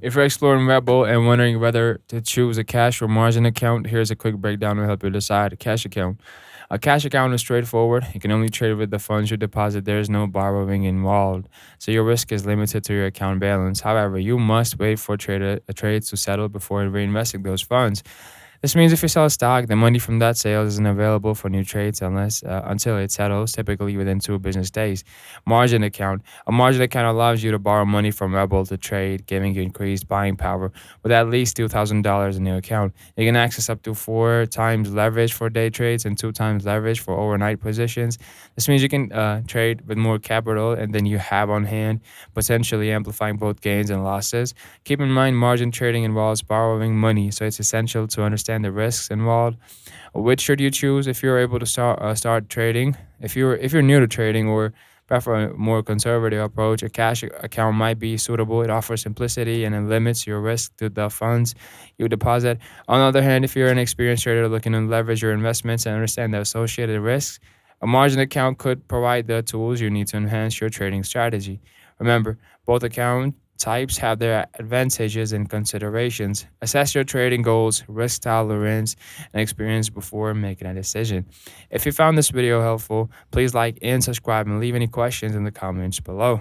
If you're exploring Webull and wondering whether to choose a cash or margin account, here's a quick breakdown to help you decide. A cash account. A cash account is straightforward. You can only trade with the funds you deposit. There is no borrowing involved, so your risk is limited to your account balance. However, you must wait for trades to settle before reinvesting those funds. This means if you sell a stock, the money from that sale isn't available for new trades until it settles, typically within 2 business days. Margin account. A margin account allows you to borrow money from Rebel to trade, giving you increased buying power with at least $2,000 in your account. You can access up to 4 times leverage for day trades and 2 times leverage for overnight positions. This means you can trade with more capital and than you have on hand, potentially amplifying both gains and losses. Keep in mind, margin trading involves borrowing money, so it's essential to understand the risks involved. Which should you choose if you're able to start trading? If you're new to trading or prefer a more conservative approach, a cash account might be suitable. It offers simplicity and it limits your risk to the funds you deposit. On the other hand, if you're an experienced trader looking to leverage your investments and understand the associated risks, a margin account could provide the tools you need to enhance your trading strategy. Remember, both account types have their advantages and considerations. Assess your trading goals, risk tolerance, and experience before making a decision. If you found this video helpful, please like and subscribe and leave any questions in the comments below.